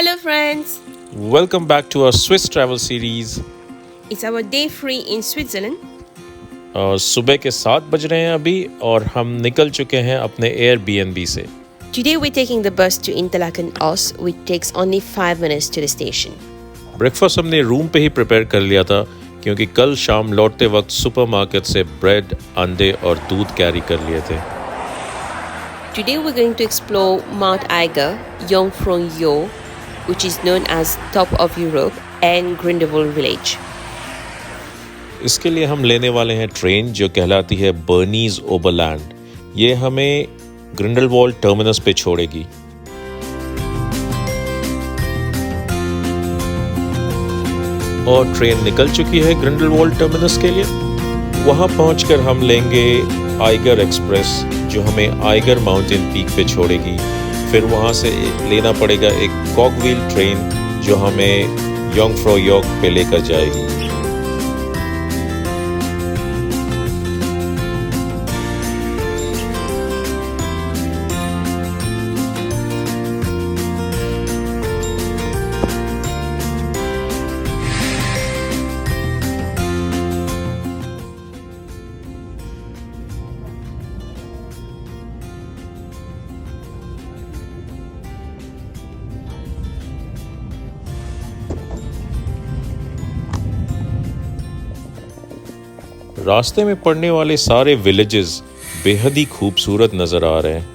Hello, friends. Welcome back to our Swiss travel series. It's our day 3 in Switzerland. सुबह के 7 बज रहे हैं अभी और हम निकल चुके हैं अपने Airbnb से. Today we're taking the bus to Interlaken Oss, which takes only 5 minutes to the station. Breakfast हमने रूम पे ही प्रिपेयर कर लिया था क्योंकि कल शाम लौटते वक्त सुपरमार्केट से ब्रेड, अंडे और दूध कैरी कर लिए थे. Today we're going to explore Mount Eiger, Jungfraujoch, which is known as Top of Europe, and Grindelwald village. इसके लिए हम लेने वाले हैं ट्रेन जो कहलाती है बर्नीज ओबरलैंड. ये हमें ग्रिंडलवाल्ड टर्मिनस पे छोड़ेगी. और ट्रेन निकल चुकी है ग्रिंडलवाल्ड टर्मिनस के लिए. वहां पहुंचकर हम लेंगे आइगर एक्सप्रेस जो हमें आइगर माउंटेन पीक पे छोड़ेगी. फिर वहां से लेना पड़ेगा एक कॉगव्हील ट्रेन जो हमें योंगफ्राउयोक पे लेकर जाएगी. रास्ते में पड़ने वाले सारे विलेजेस बेहद ही खूबसूरत नजर आ रहे हैं.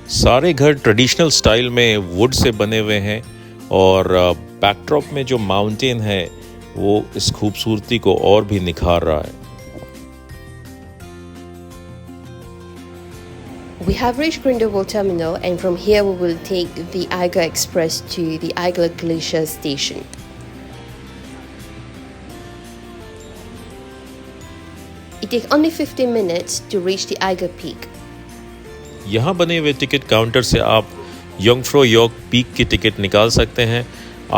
सारे घर ट्रेडिशनल स्टाइल में वुड से बने हुए हैं और बैकड्रॉप में जो माउंटेन है वो इस खूबसूरती को और भी निखार रहा है. We have reached Grindelwald terminal, and from here we will take the Eiger Express to the Eiger Glacier station. It takes only 15 minutes to reach the Eiger Peak. यहाँ बने हुए टिकट काउंटर से आप योंगफ्राउयोक पीक की ticket निकाल सकते हैं.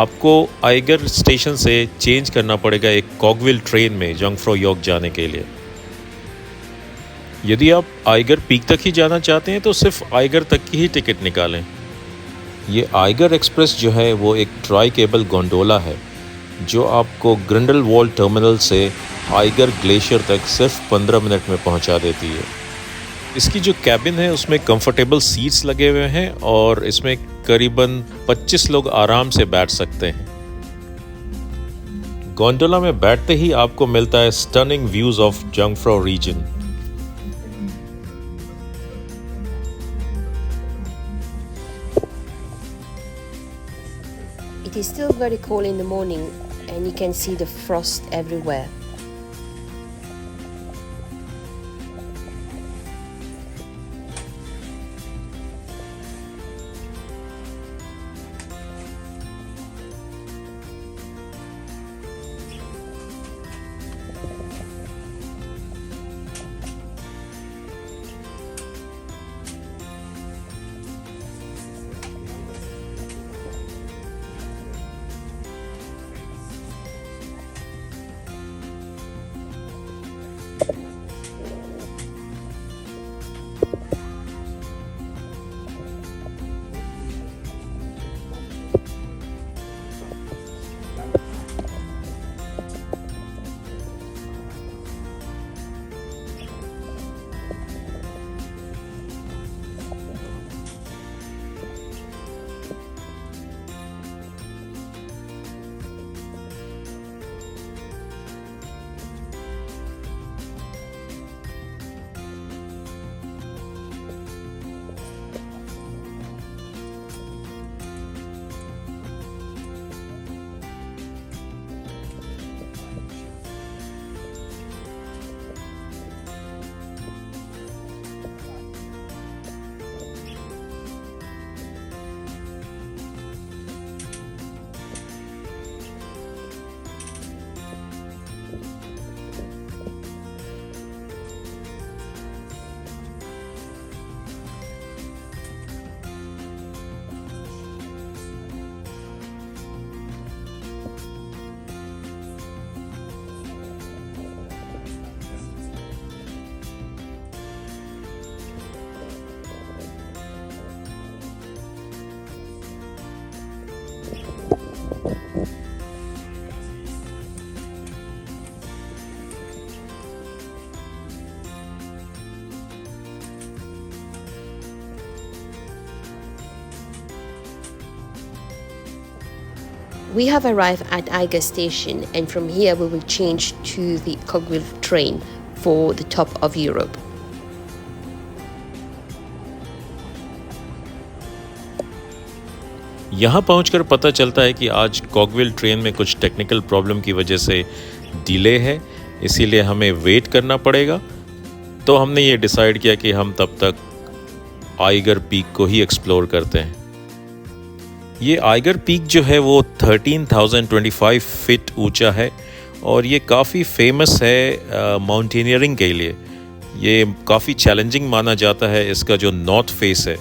आपको आइगर स्टेशन से चेंज करना पड़ेगा एक कॉगव्हील ट्रेन में योंगफ्राउयोक जाने के लिए. यदि आप आइगर पीक तक ही जाना चाहते हैं तो सिर्फ आइगर तक की ही टिकट निकालें. ये आइगर एक्सप्रेस जो है वो एक ट्राई केबल गोंडोला है जो आपको ग्रिंडलवाल्ड टर्मिनल से आइगर ग्लेशियर तक सिर्फ 15 मिनट में पहुंचा देती है. इसकी जो कैबिन है उसमें कंफर्टेबल सीट्स लगे हुए हैं और इसमें करीबन 25 लोग आराम से बैठ सकते हैं. गोंडोला में बैठते ही आपको मिलता है stunning views of Jungfrau region. It is still very cold in the morning, and you can see the frost everywhere. We have arrived at Eiger station, and from here we will change to the Cogwheel train for the top of Europe. यहाँ पहुंचकर पता चलता है कि आज कॉगविल train में कुछ technical problem की वजह से डिले है, इसीलिए हमें वेट करना पड़ेगा। तो हमने ये डिसाइड किया कि हम तब तक आइगर पीक को ही एक्सप्लोर करते हैं। ये आइगर पीक जो है वो 13,025 फीट ऊंचा है और ये काफ़ी फेमस है माउंटेनियरिंग के लिए। ये काफ़ी चैलेंजिंग माना जाता है, इसका जो नॉर्थ फेस है।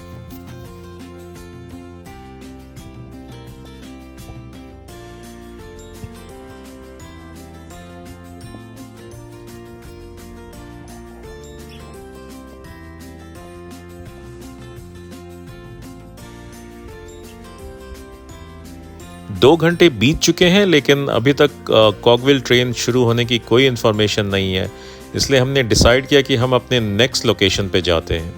दो घंटे बीत चुके हैं लेकिन अभी तक कॉगविल ट्रेन शुरू होने की कोई इन्फॉर्मेशन नहीं है, इसलिए हमने डिसाइड किया कि हम अपने नेक्स्ट लोकेशन पे जाते हैं।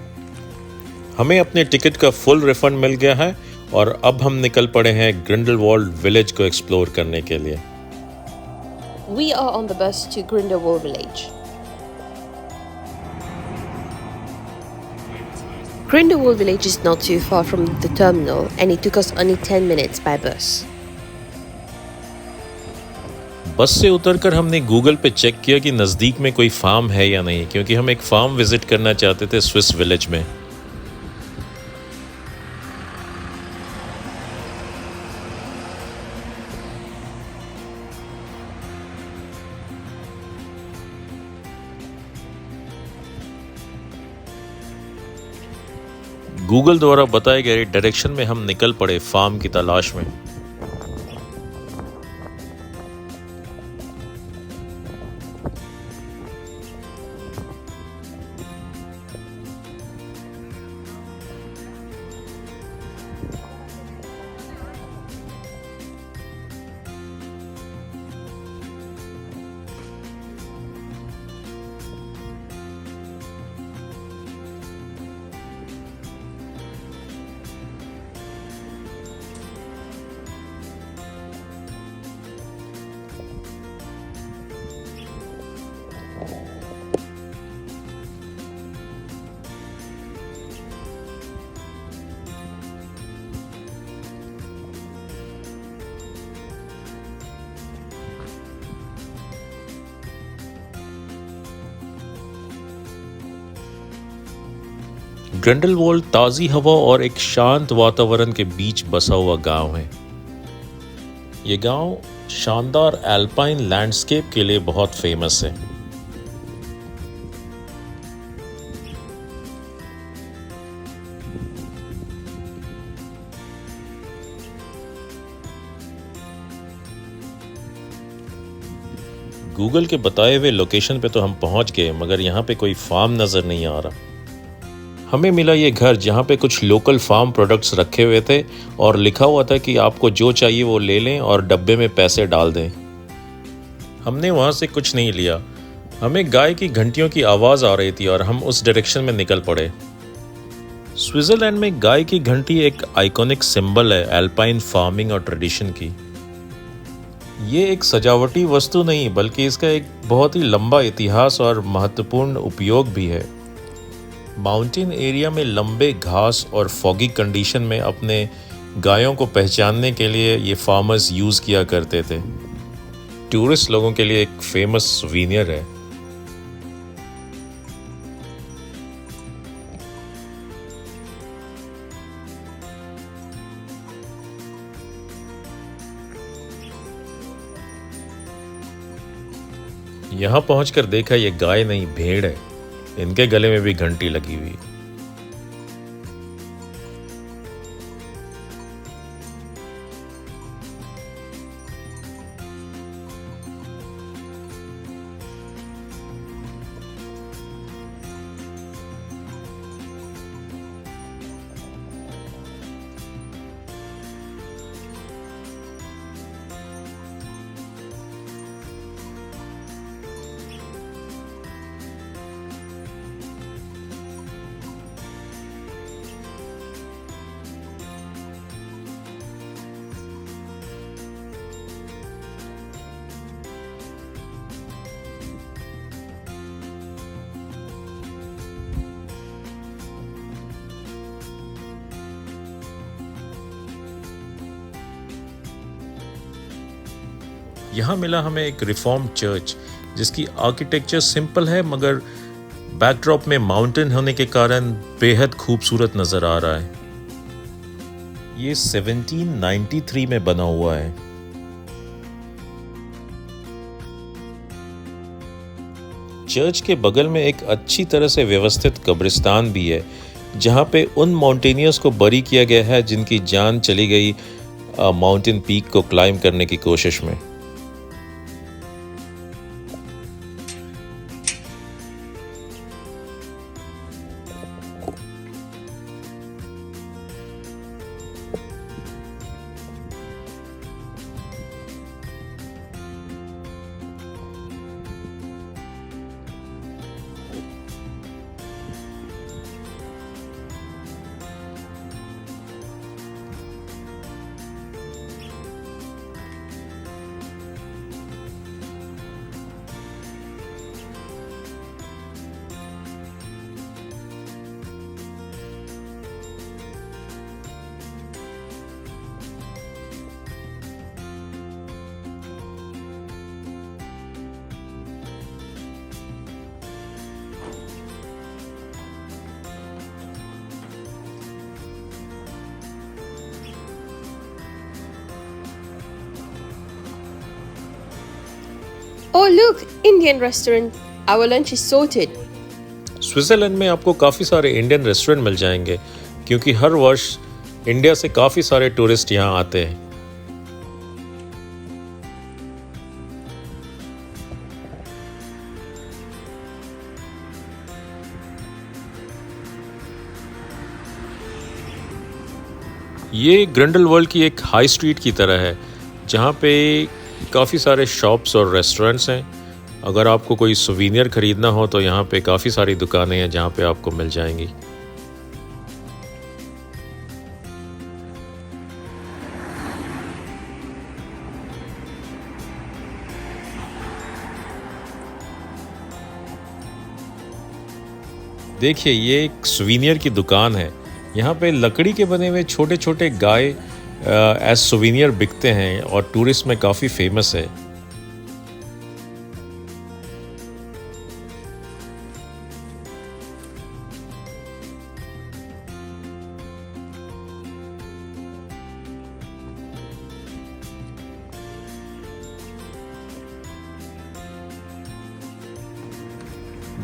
हमें अपने टिकट का फुल रिफंड मिल गया है और अब हम निकल पड़े हैं ग्रिंडलवाल्ड विलेज को एक्सप्लोर करने के लिए। We are on the bus to Grindelwald village. Grindelwald village is not too far from the terminal and it took us only 10 minutes by bus. बस से उतरकर हमने गूगल पे चेक किया कि नज़दीक में कोई फार्म है या नहीं, क्योंकि हम एक फार्म विजिट करना चाहते थे स्विस विलेज में। गूगल द्वारा बताए गए डायरेक्शन में हम निकल पड़े फार्म की तलाश में। ग्रिंडलवाल्ड ताज़ी हवा और एक शांत वातावरण के बीच बसा हुआ गांव है। ये गांव शानदार एल्पाइन लैंडस्केप के लिए बहुत फेमस है। गूगल के बताए हुए लोकेशन पे तो हम पहुंच गए, मगर यहाँ पे कोई फार्म नज़र नहीं आ रहा। हमें मिला ये घर जहाँ पे कुछ लोकल फार्म प्रोडक्ट्स रखे हुए थे और लिखा हुआ था कि आपको जो चाहिए वो ले लें और डब्बे में पैसे डाल दें। हमने वहाँ से कुछ नहीं लिया। हमें गाय की घंटियों की आवाज़ आ रही थी और हम उस डायरेक्शन में निकल पड़े। स्विट्ज़रलैंड में गाय की घंटी एक आइकॉनिक सिंबल है एल्पाइन फार्मिंग और ट्रेडिशन की। ये एक सजावटी वस्तु नहीं बल्कि इसका एक बहुत ही लंबा इतिहास और महत्वपूर्ण उपयोग भी है। माउंटेन एरिया में लंबे घास और फॉगी कंडीशन में अपने गायों को पहचानने के लिए ये फार्मर्स यूज़ किया करते थे। टूरिस्ट लोगों के लिए एक फेमस सुवीनियर है। यहाँ पहुंचकर देखा ये गाय नहीं भेड़ है, इनके गले में भी घंटी लगी हुई। यहाँ मिला हमें एक रिफॉर्म चर्च जिसकी आर्किटेक्चर सिंपल है मगर बैकड्रॉप में माउंटेन होने के कारण बेहद खूबसूरत नजर आ रहा है। ये 1793 में बना हुआ है। चर्च के बगल में एक अच्छी तरह से व्यवस्थित कब्रिस्तान भी है जहाँ पे उन माउंटेनियर्स को बरी किया गया है जिनकी जान चली गई माउंटेन पीक को क्लाइंब करने की कोशिश में। Oh, look, Indian restaurant. Our lunch is sorted. Switzerland में आपको काफ़ी सारे इंडियन रेस्टोरेंट मिल जाएंगे क्योंकि हर वर्ष इंडिया से काफ़ी सारे टूरिस्ट यहाँ आते हैं। ये ग्रिंडलवाल्ड की एक हाई स्ट्रीट की तरह है जहाँ पे काफ़ी सारे शॉप्स और रेस्टोरेंट्स हैं। अगर आपको कोई सुवीनियर ख़रीदना हो तो यहाँ पे काफ़ी सारी दुकानें हैं जहाँ पे आपको मिल जाएंगी। देखिए ये एक सुवीनियर की दुकान है। यहाँ पे लकड़ी के बने हुए छोटे छोटे गाय एज सुवीनियर बिकते हैं और टूरिस्ट में काफ़ी फेमस है।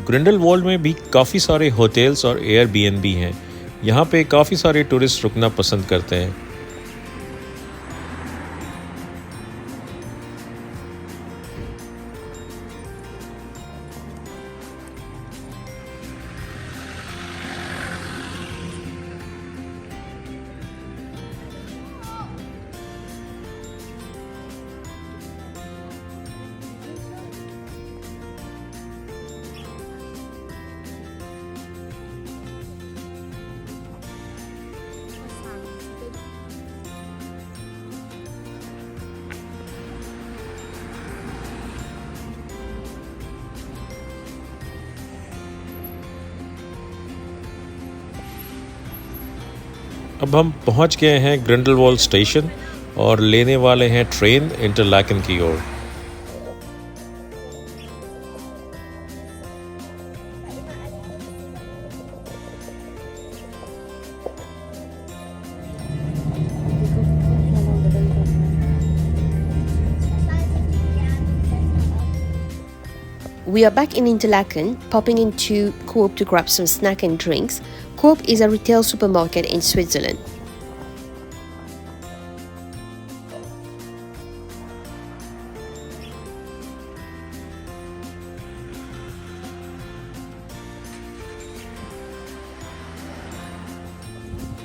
ग्रिंडलवाल्ड में भी काफ़ी सारे होटल्स और एयरबीएनबी हैं। यहाँ पे काफ़ी सारे टूरिस्ट रुकना पसंद करते हैं। अब हम पहुंच गए हैं ग्रिंडलवाल्ड स्टेशन और लेने वाले हैं ट्रेन इंटरलाकन की ओर। We are back in Interlaken, popping into Coop to grab some snack and drinks. Coop is a retail supermarket in Switzerland.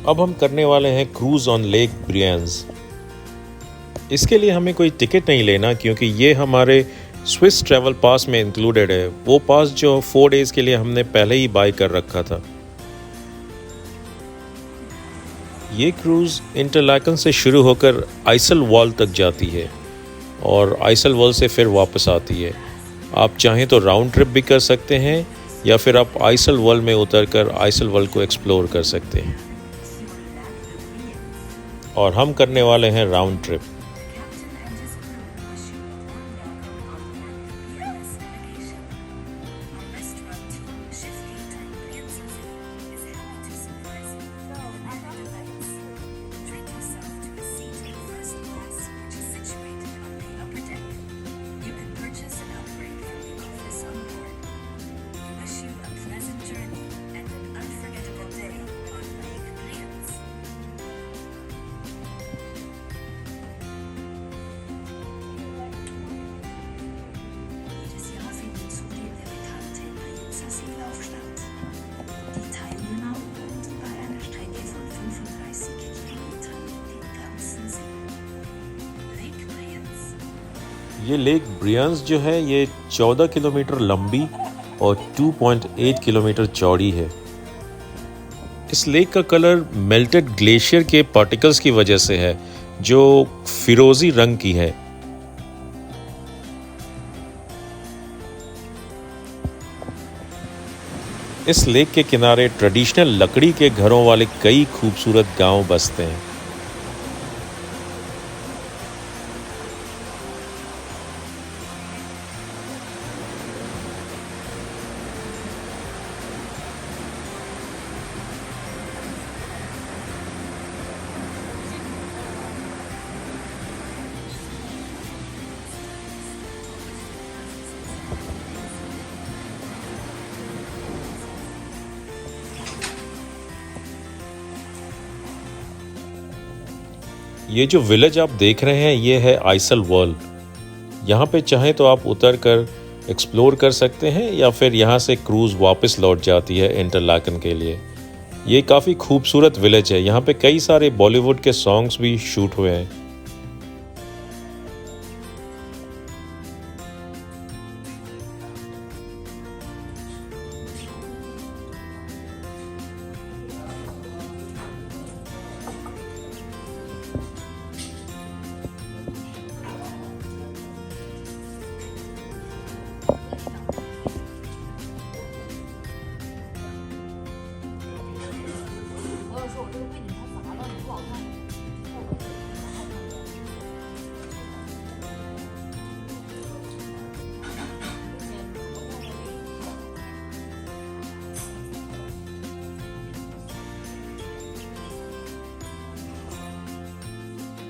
अब हम करने वाले हैं क्रूज ऑन लेक ब्रियंस। इसके लिए हमें कोई टिकट नहीं लेना क्योंकि ये हमारे स्विस ट्रैवल पास में इंक्लूडेड है, वो पास जो 4 डेज़ के लिए हमने पहले ही बाय कर रखा था। ये क्रूज़ इंटरलाकन से शुरू होकर आइसलवॉल तक जाती है और आइसलवॉल से फिर वापस आती है। आप चाहें तो राउंड ट्रिप भी कर सकते हैं या फिर आप आइसलवॉल में उतरकर आइसलवॉल को एक्सप्लोर कर सकते हैं। और हम करने वाले हैं राउंड ट्रिप। ये लेक ब्रियंस जो है ये 14 किलोमीटर लंबी और 2.8 किलोमीटर चौड़ी है। इस लेक का कलर मेल्टेड ग्लेशियर के पार्टिकल्स की वजह से है जो फिरोजी रंग की है। इस लेक के किनारे ट्रेडिशनल लकड़ी के घरों वाले कई खूबसूरत गांव बसते हैं। ये जो विलेज आप देख रहे हैं ये है आइसल वर्ल्ड। यहाँ पे चाहें तो आप उतर कर एक्सप्लोर कर सकते हैं या फिर यहाँ से क्रूज़ वापस लौट जाती है इंटरलाकन के लिए। ये काफ़ी खूबसूरत विलेज है। यहाँ पे कई सारे बॉलीवुड के सॉन्ग्स भी शूट हुए हैं।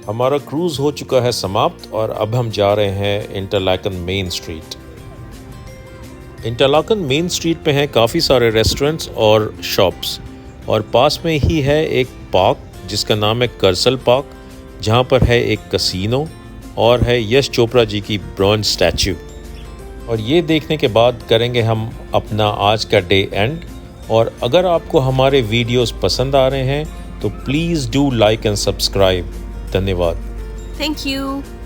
हमारा क्रूज़ हो चुका है समाप्त और अब हम जा रहे हैं Interlaken main street. Interlaken main street पे हैं काफ़ी सारे रेस्टोरेंट्स और शॉप्स और पास में ही है एक पार्क जिसका नाम है कर्सल पार्क, जहाँ पर है एक कसिनो और है यश चोपड़ा जी की ब्रॉन्ज स्टैचू। और ये देखने के बाद करेंगे हम अपना आज का डे एंड। और अगर आपको हमारे वीडियोस पसंद आ रहे हैं तो please do like and subscribe. धन्यवाद। Thank you.